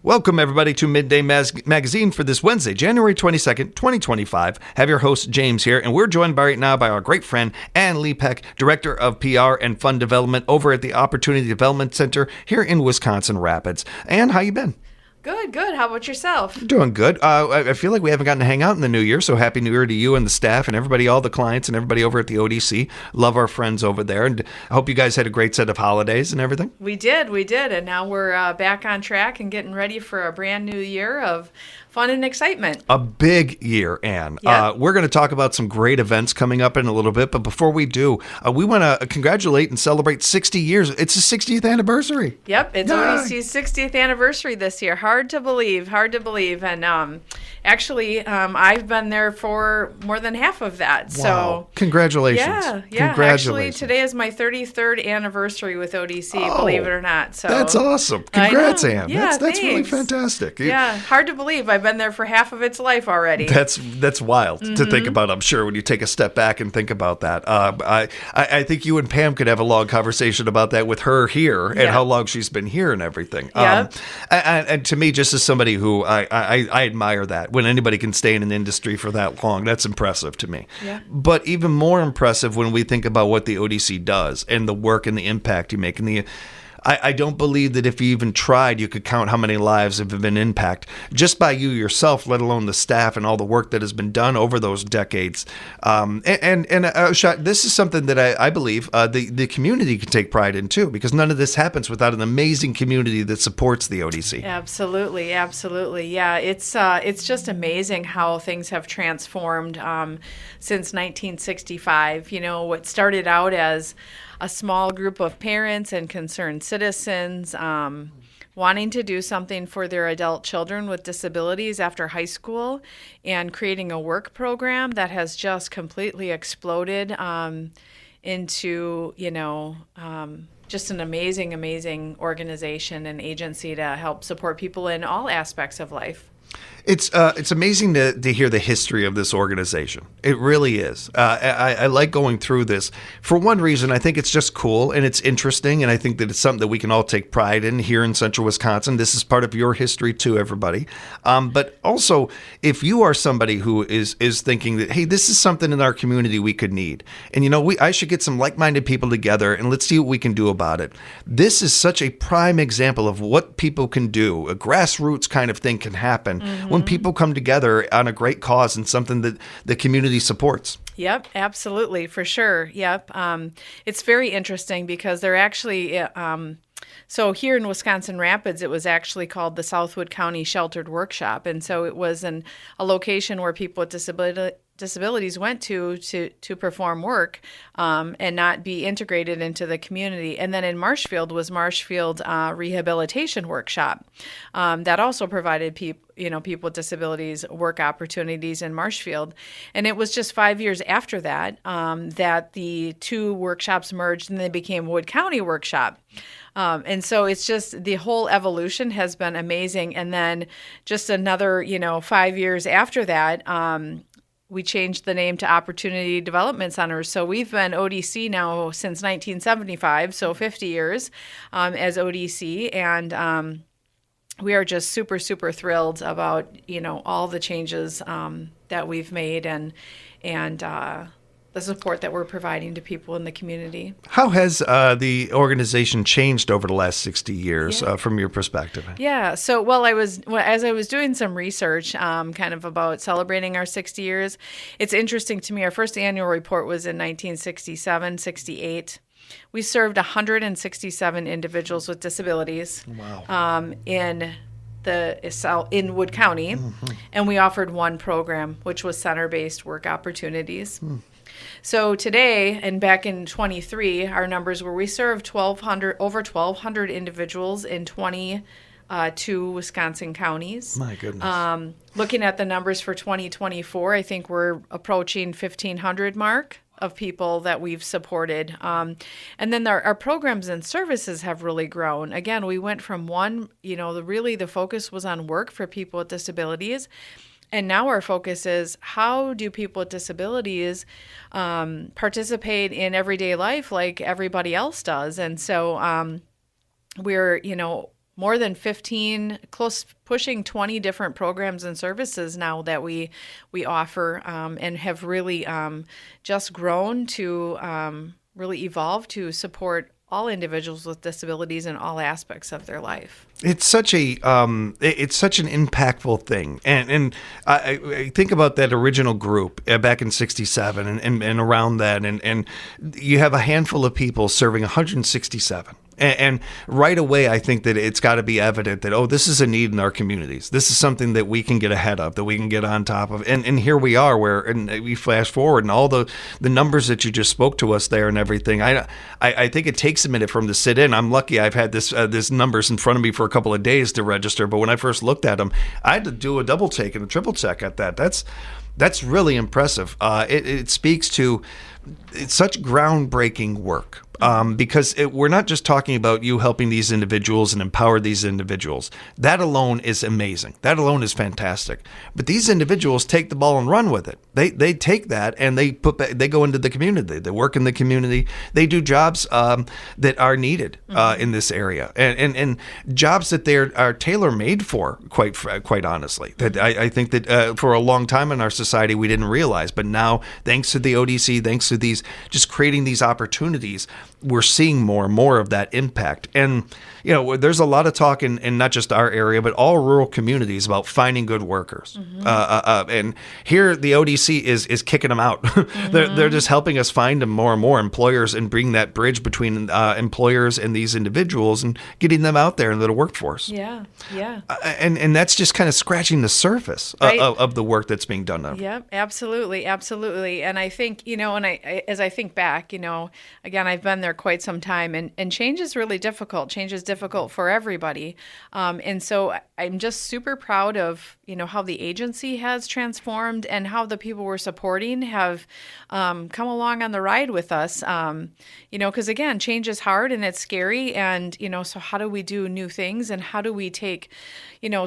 Welcome, everybody, to Midday Magazine for this Wednesday, January 22nd, 2025. Have your host, James, here, and we're joined right now by our great friend, Ann Lee Peck, Director of PR and Fund Development over at the Opportunity Development Center here in Wisconsin Rapids. Ann, how you been? Good. How about yourself? Doing good. I feel like we haven't gotten to hang out in the new year, so Happy New Year to you and the staff and everybody, all the clients and everybody over at the ODC. Love our friends over there, and I hope you guys had a great set of holidays and everything. We did, and now we're back on track and getting ready for a brand new year of fun and excitement. A big year, Ann. Yep. We're going to talk about some great events coming up in a little bit, but before we do, we want to congratulate and celebrate 60 years. It's the 60th anniversary. Yep, it's ODC's 60th anniversary this year. Hard to believe. And actually, I've been there for more than half of that. Wow. So congratulations. Yeah. Congratulations. Actually, today is my 33rd anniversary with ODC, believe it or not. So that's awesome. Congrats, Ann. Yeah, that's really thanks. fantastic. Yeah, hard to believe. I've been there for half of its life already. That's wild to think about, I'm sure, when you take a step back and think about that. I think you and Pam could have a long conversation about that with her here and how long she's been here and everything. Yep. And to me, just as somebody who I admire that, when anybody can stay in an industry for that long, that's impressive to me. Yeah. But even more impressive when we think about what the ODC does and the work and the impact you make. And I don't believe that if you even tried, you could count how many lives have been impacted just by you yourself, let alone the staff and all the work that has been done over those decades. This is something that I believe the community can take pride in too, because none of this happens without an amazing community that supports the ODC. Absolutely. Yeah, it's just amazing how things have transformed since 1965. You know, what started out as a small group of parents and concerned citizens wanting to do something for their adult children with disabilities after high school, and creating a work program that has just completely exploded into, just an amazing organization and agency to help support people in all aspects of life. It's amazing to hear the history of this organization. It really is. I like going through this. For one reason, I think it's just cool and it's interesting, and I think that it's something that we can all take pride in here in Central Wisconsin. This is part of your history too, everybody. But also, if you are somebody who is thinking that, hey, this is something in our community we could need, and I should get some like-minded people together and let's see what we can do about it. This is such a prime example of what people can do. A grassroots kind of thing can happen when people come together on a great cause and something that the community supports. Yep, absolutely, for sure. Yep. It's very interesting because they're actually, so here in Wisconsin Rapids, it was actually called the Southwood County Sheltered Workshop. And so it was a location where people with disabilities went to perform work and not be integrated into the community. And then in Marshfield was Marshfield Rehabilitation Workshop that also provided people with disabilities work opportunities in Marshfield. And it was just 5 years after that that the two workshops merged and they became Wood County Workshop. And so it's just the whole evolution has been amazing. And then just another, 5 years after that, we changed the name to Opportunity Development Centers. So we've been ODC now since 1975, so 50 years as ODC. And we are just super, super thrilled about, all the changes that we've made and the support that we're providing to people in the community. How has the organization changed over the last 60 years from your perspective? Yeah. So, as I was doing some research kind of about celebrating our 60 years, it's interesting to me. Our first annual report was in 1967, 68. We served 167 individuals with disabilities in Wood County, and we offered one program, which was center-based work opportunities. So today, and back in 23, our numbers were we served over 1,200 individuals in 22 Wisconsin counties. My goodness. Looking at the numbers for 2024, I think we're approaching 1,500 mark of people that we've supported. And then our programs and services have really grown. Again, we went from the focus was on work for people with disabilities. And now our focus is how do people with disabilities participate in everyday life like everybody else does? And so we're, more than 15, close pushing 20 different programs and services now that we offer, and have really just grown to really evolve to support all individuals with disabilities in all aspects of their life. It's such a it's such an impactful thing, and I think about that original group back in '67 and around that, and you have a handful of people serving 167. And right away, I think that it's got to be evident that, oh, this is a need in our communities. This is something that we can get ahead of, that we can get on top of. And here we are, and we flash forward, and all the numbers that you just spoke to us there and everything. I think it takes a minute for them to sit in. I'm lucky I've had this numbers in front of me for a couple of days to register. But when I first looked at them, I had to do a double take and a triple check at that. That's really impressive. It speaks to such groundbreaking work. Because we're not just talking about you helping these individuals and empower these individuals. That alone is amazing. That alone is fantastic. But these individuals take the ball and run with it. They take that and they go into the community. They work in the community. They do jobs that are needed in this area, and jobs that they are tailor made for. Quite honestly, that I think that for a long time in our society we didn't realize, but now thanks to the ODC, thanks to these just creating these opportunities, we're seeing more and more of that impact. And, there's a lot of talk in not just our area, but all rural communities about finding good workers. And here the ODC is kicking them out. They're just helping us find them more and more employers and bring that bridge between employers and these individuals and getting them out there into the workforce. Yeah. And that's just kind of scratching the surface of the work that's being done now. Yep, absolutely. And I think, as I think back, again, I've been there quite some time, and change is really difficult. Change is difficult for everybody. And so I'm just super proud of, how the agency has transformed and how the people we're supporting have come along on the ride with us. Because again, change is hard and it's scary. And, so how do we do new things, and how do we take,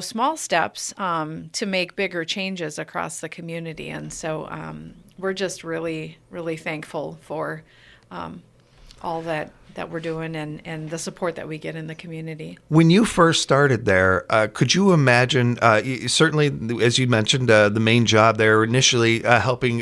small steps to make bigger changes across the community? And so we're just really, really thankful for all that we're doing and the support that we get in the community. When you first started there, could you imagine, certainly, as you mentioned, the main job there initially helping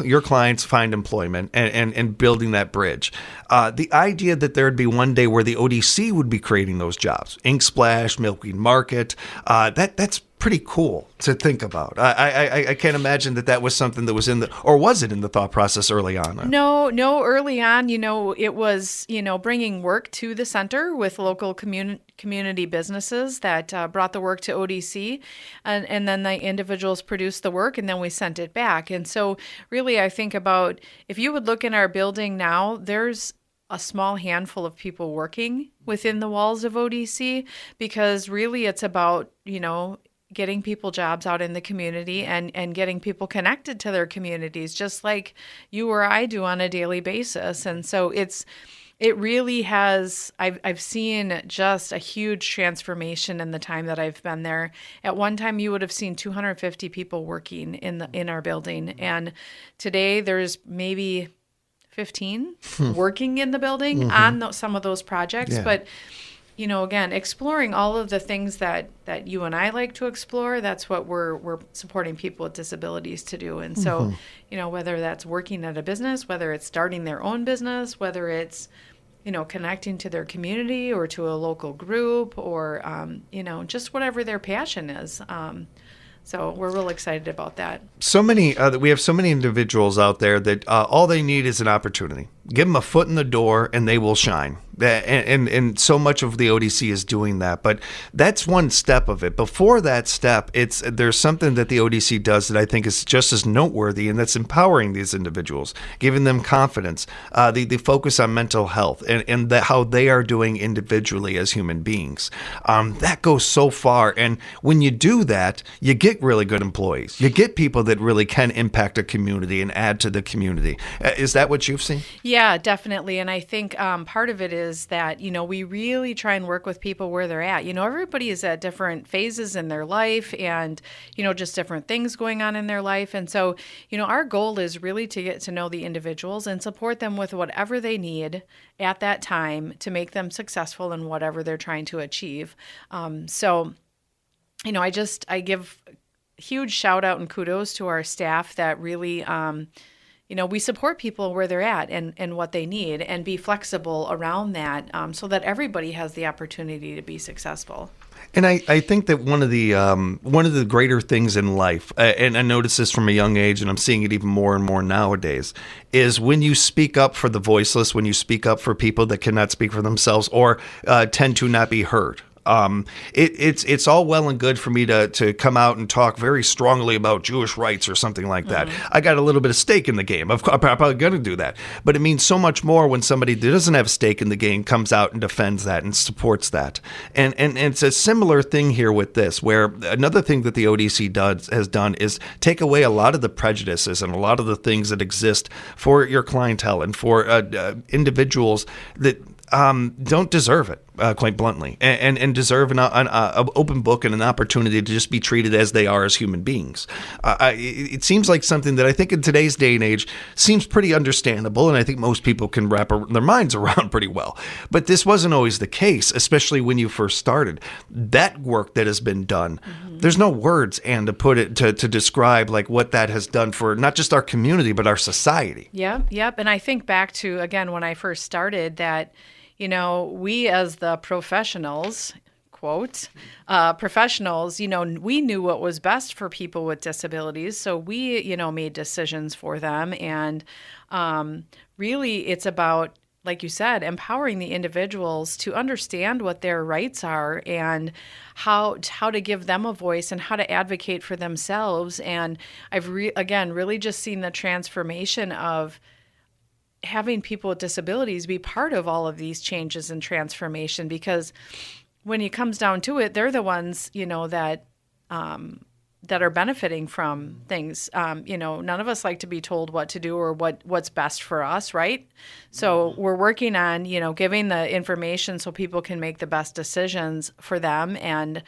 your clients find employment and building that bridge. The idea that there would be one day where the ODC would be creating those jobs, Ink Splash, Milkweed Market, that's pretty cool to think about. I can't imagine that was something that was was it in the thought process early on? No, early on, it was, bringing work to the center with local community businesses that brought the work to ODC, and then the individuals produced the work, and then we sent it back. And so really, I think about, if you would look in our building now, there's a small handful of people working within the walls of ODC, because really it's about, getting people jobs out in the community and getting people connected to their communities, just like you or I do on a daily basis. And so it really has, I've seen just a huge transformation in the time that I've been there. At one time, you would have seen 250 people working in our building. And today there's maybe 15 working in the building on some of those projects. Yeah. But again, exploring all of the things that you and I like to explore, that's what we're supporting people with disabilities to do. And so, whether that's working at a business, whether it's starting their own business, whether it's, connecting to their community or to a local group, or, just whatever their passion is. So we're real excited about that. We have so many individuals out there that all they need is an opportunity. Give them a foot in the door and they will shine. And so much of the ODC is doing that, but that's one step of it. Before that step, there's something that the ODC does that I think is just as noteworthy, and that's empowering these individuals, giving them confidence. The focus on mental health and how they are doing individually as human beings. That goes so far, and when you do that, you get really good employees. You get people that really can impact a community and add to the community. Is that what you've seen? Yeah, definitely. And I think part of it is that, we really try and work with people where they're at. Everybody is at different phases in their life and, just different things going on in their life. And so, our goal is really to get to know the individuals and support them with whatever they need at that time to make them successful in whatever they're trying to achieve. I give huge shout out and kudos to our staff that really, we support people where they're at and what they need and be flexible around that so that everybody has the opportunity to be successful. And I think that one of the greater things in life, and I noticed this from a young age, and I'm seeing it even more and more nowadays, is when you speak up for the voiceless, when you speak up for people that cannot speak for themselves or tend to not be heard. It's all well and good for me to come out and talk very strongly about Jewish rights or something like that. I got a little bit of stake in the game. I'm probably going to do that. But it means so much more when somebody that doesn't have stake in the game comes out and defends that and supports that. And it's a similar thing here with this, where another thing that the ODC has done is take away a lot of the prejudices and a lot of the things that exist for your clientele and for individuals that don't deserve it, quite bluntly, and deserve an open book and an opportunity to just be treated as they are as human beings. It seems like something that I think in today's day and age seems pretty understandable, and I think most people can wrap their minds around pretty well. But this wasn't always the case, especially when you first started. That work that has been done, there's no words, and to put it to describe like what that has done for not just our community but our society. Yep. And I think back to, again, when I first started that, we as the professionals, quote, professionals, we knew what was best for people with disabilities. So we, made decisions for them. And really, it's about, like you said, empowering the individuals to understand what their rights are and how to give them a voice and how to advocate for themselves. And I've, really just seen the transformation of having people with disabilities be part of all of these changes and transformation, because when it comes down to it, they're the ones, that are benefiting from things. None of us like to be told what to do or what's best for us, right? So we're working on, giving the information so people can make the best decisions for them and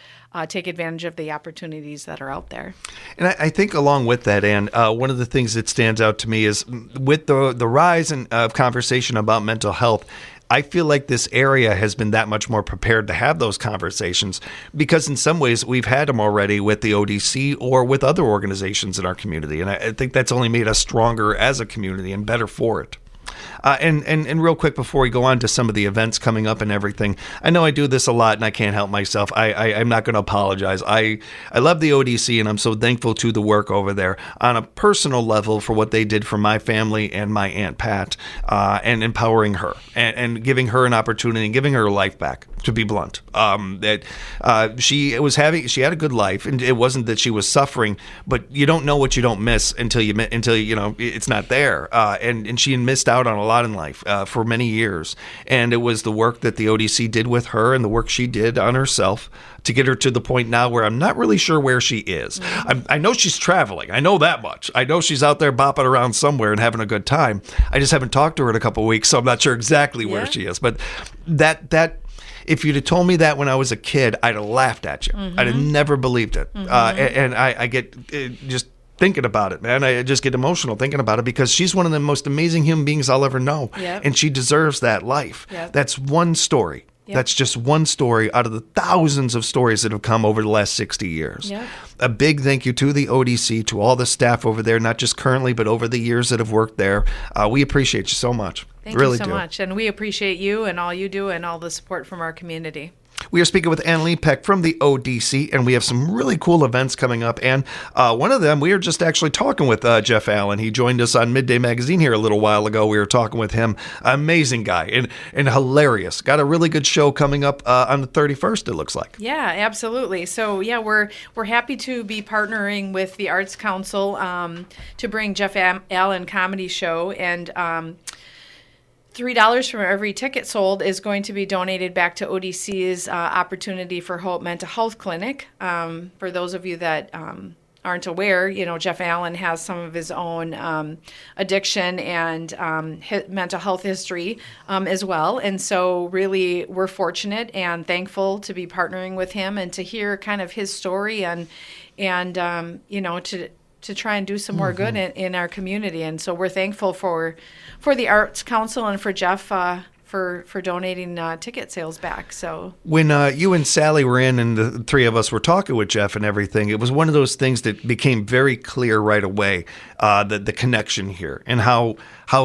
take advantage of the opportunities that are out there. And I think along with that, Ann, one of the things that stands out to me is with the rise of conversation about mental health, I feel like this area has been that much more prepared to have those conversations because in some ways we've had them already with the ODC or with other organizations in our community. And I think that's only made us stronger as a community and better for it. And real quick before we go on to some of the events coming up and everything, I know I do this a lot and I can't help myself. I'm not going to apologize. I love the ODC and I'm so thankful to the work over there on a personal level for what they did for my family and my Aunt Pat and empowering her and giving her an opportunity and giving her life back, to be blunt. She had a good life and it wasn't that she was suffering, but you don't know what you don't miss until it's not there. And she missed out on a lot in life for many years. And it was the work that the ODC did with her and the work she did on herself to get her to the point now where I'm not really sure where she is. I know she's traveling. I know that much. I know she's out there bopping around somewhere and having a good time. I just haven't talked to her in a couple of weeks, so I'm not sure exactly where she is. But that if you'd have told me that when I was a kid, I'd have laughed at you. I'd have never believed it. And I get just thinking about it, man. I just get emotional thinking about it because she's one of the most amazing human beings I'll ever know. And she deserves that life. That's one story. That's just one story out of the thousands of stories that have come over the last 60 years. A big thank you to the ODC, to all the staff over there, not just currently, but over the years that have worked there. We appreciate you so much. Thank you so much. And we appreciate you and all you do and all the support from our community. We are speaking with Ann Lepeck from the ODC, and we have some really cool events coming up. And one of them, we were just actually talking with Jeff Allen. He joined us on Midday Magazine here a little while ago. We were talking with him. Amazing guy and hilarious. Got a really good show coming up on the 31st, it looks like. Yeah, absolutely. So, we're happy to be partnering with the Arts Council to bring Jeff Allen Comedy Show. And $3 from every ticket sold is going to be donated back to ODC's Opportunity for Hope Mental Health Clinic. For those of you that aren't aware, Jeff Allen has some of his own addiction and mental health history as well. And so really we're fortunate and thankful to be partnering with him and to hear kind of his story and to try and do some more good in our community. And so we're thankful for the Arts Council and for Jeff for donating ticket sales back. So when you and Sally were in and the three of us were talking with Jeff and everything, it was one of those things that became very clear right away, the connection here and how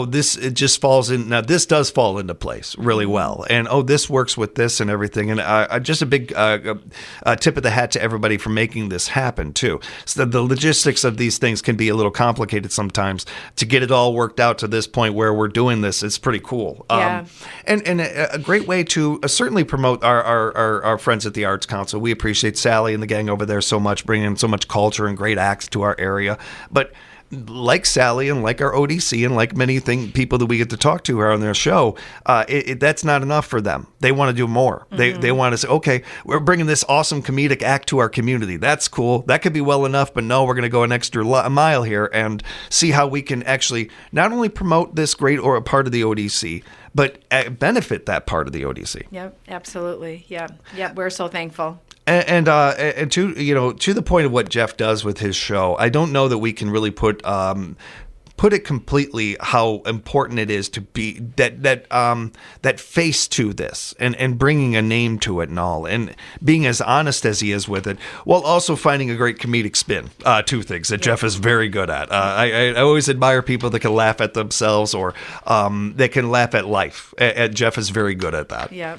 this it just falls in. Now this does fall into place really well, and this works with this and everything. And just a big tip of the hat to everybody for making this happen too. So the logistics of these things can be a little complicated sometimes. To get it all worked out to this point where we're doing this, it's pretty cool. Yeah. And a great way to certainly promote our friends at the Arts Council. We appreciate Sally and the gang over there so much, bringing in so much culture and great acts to our area. But like Sally and like our ODC and like many people that we get to talk to on their show, that's not enough for them. They want to do more. They want to say, okay, we're bringing this awesome comedic act to our community. That's cool. That could be well enough, but no, we're going to go an extra mile here and see how we can actually not only promote this great or a part of the ODC, but benefit that part of the ODC. Yep, absolutely. Yep, we're so thankful. And to the point of what Jeff does with his show, I don't know that we can really put it completely how important it is to be that face to this and bringing a name to it and all, and being as honest as he is with it, while also finding a great comedic spin. Two things that Jeff is very good at. I always admire people that can laugh at themselves or that can laugh at life. And Jeff is very good at that. Yeah.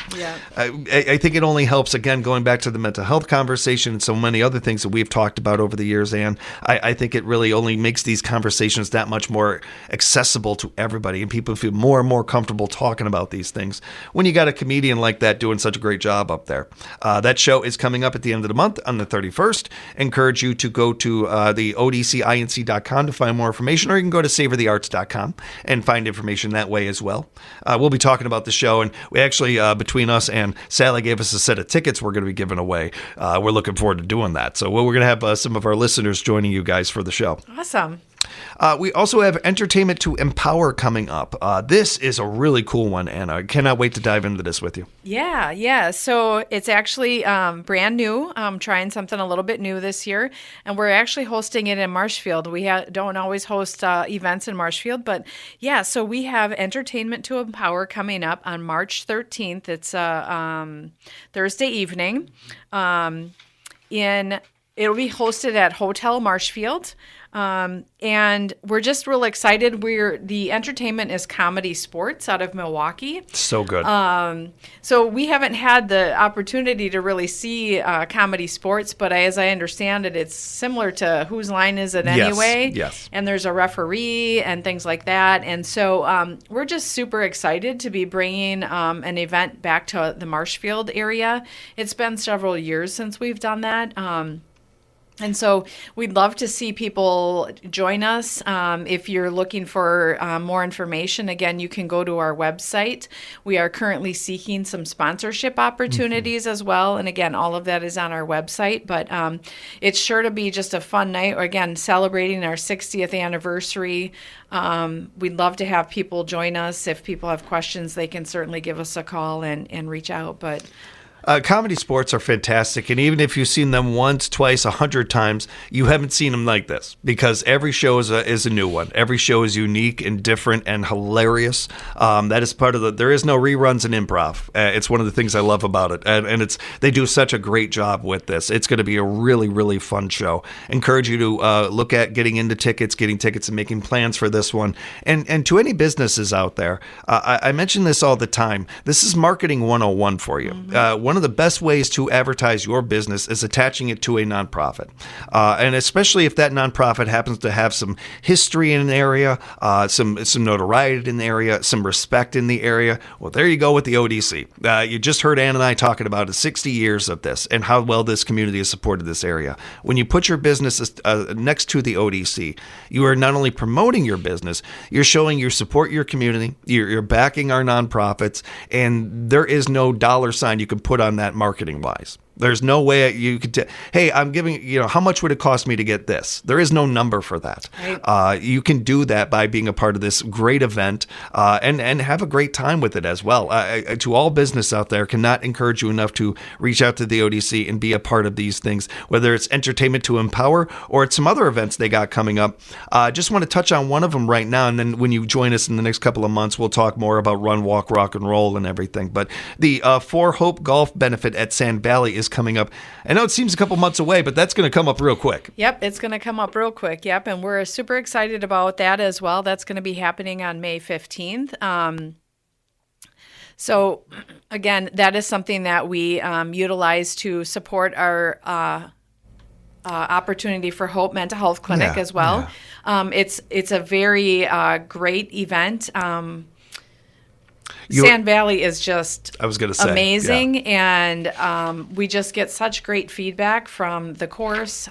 I think it only helps, again, going back to the mental health conversation and so many other things that we've talked about over the years, and I think it really only makes these conversations that much more accessible to everybody, and people feel more and more comfortable talking about these things when you got a comedian like that doing such a great job up there. That show is coming up at the end of the month on the 31st. Encourage you to go to the odcinc.com to find more information, or you can go to savorthearts.com and find information that way as well. We'll be talking about the show, and we actually, between us and Sally, gave us a set of tickets we're going to be giving away. We're looking forward to doing that. So we're going to have some of our listeners joining you guys for the show. Awesome. We also have Entertainment to Empower coming up. This is a really cool one, Anna. I cannot wait to dive into this with you. Yeah. So it's actually brand new, trying something a little bit new this year. And we're actually hosting it in Marshfield. We don't always host events in Marshfield, but yeah, so we have Entertainment to Empower coming up on March 13th. It's Thursday evening. It'll be hosted at Hotel Marshfield. And we're just real excited. The entertainment is Comedy Sports out of Milwaukee. So good. So we haven't had the opportunity to really see Comedy Sports, but as I understand it, it's similar to Whose Line Is It Anyway? Yes. And there's a referee and things like that. And so we're just super excited to be bringing an event back to the Marshfield area. It's been several years since we've done that. And so we'd love to see people join us. If you're looking for more information, again, you can go to our website. We are currently seeking some sponsorship opportunities as well. And again, all of that is on our website. But it's sure to be just a fun night. Again, celebrating our 60th anniversary. We'd love to have people join us. If people have questions, they can certainly give us a call and reach out. But Comedy Sports are fantastic, and even if you've seen them once, twice, 100 times, you haven't seen them like this, because every show is a new one. Every show is unique and different and hilarious. That is part of there is no reruns in improv. It's one of the things I love about it, and they do such a great job with this. It's going to be a really, really fun show. Encourage you to look at getting tickets and making plans for this one. And to any businesses out there, I mention this all the time. This is marketing 101 for you. One of the best ways to advertise your business is attaching it to a nonprofit. And especially if that nonprofit happens to have some history in an area, some notoriety in the area, some respect in the area. Well, there you go with the ODC. You just heard Ann and I talking about it, 60 years of this and how well this community has supported this area. When you put your business next to the ODC, you are not only promoting your business, you're showing you support your community, you're backing our nonprofits, and there is no dollar sign you can put on that marketing wise. There's no way you could. Hey, I'm giving. How much would it cost me to get this? There is no number for that. Right. You can do that by being a part of this great event and have a great time with it as well. To all business out there, cannot encourage you enough to reach out to the ODC and be a part of these things. Whether it's Entertainment to Empower or it's some other events they got coming up. Just want to touch on one of them right now, and then when you join us in the next couple of months, we'll talk more about Run, Walk, Rock, and Roll and everything. But the For Hope Golf Benefit at Sand Valley is coming up. I know it seems a couple months away, but that's going to come up real quick. Yep, it's going to come up real quick. Yep, and we're super excited about that as well. That's going to be happening on May 15th. So, again, that is something that we utilize to support our Opportunity for Hope Mental Health Clinic as well. It's a very great event. Sand Valley is just I was gonna say, amazing, and we just get such great feedback from the course.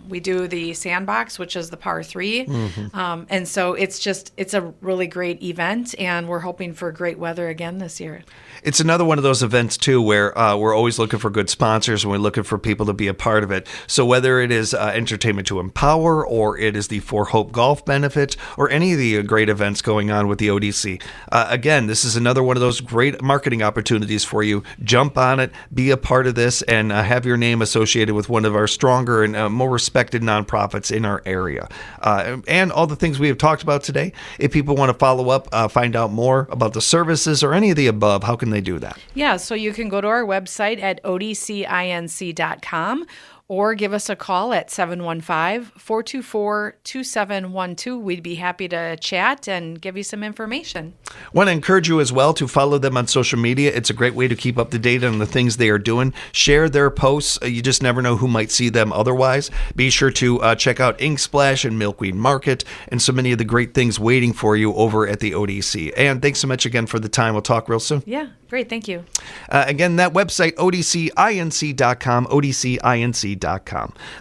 We do the sandbox, which is the par 3, and so it's a really great event, and we're hoping for great weather again this year. It's another one of those events, too, where we're always looking for good sponsors and we're looking for people to be a part of it. So whether it is Entertainment to Empower or it is the For Hope Golf Benefit or any of the great events going on with the ODC, again, this is another one of those great marketing opportunities for you. Jump on it, be a part of this, and have your name associated with one of our stronger and more respected nonprofits in our area. And all the things we have talked about today, if people want to follow up, find out more about the services or any of the above, how can they do that? Yeah, so you can go to our website at odcinc.com or give us a call at 715-424-2712. We'd be happy to chat and give you some information. Want to encourage you as well to follow them on social media. It's a great way to keep up to date on the things they are doing. Share their posts. You just never know who might see them otherwise. Be sure to check out Ink Splash and Milkweed Market and so many of the great things waiting for you over at the ODC. And thanks so much again for the time. We'll talk real soon. Yeah, great. Thank you. Again, that website, odcinc.com, odcinc.com.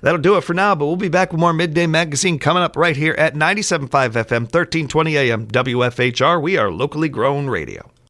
That'll do it for now, but we'll be back with more Midday Magazine coming up right here at 97.5 FM, 1320 AM, WFHR. We are locally grown radio.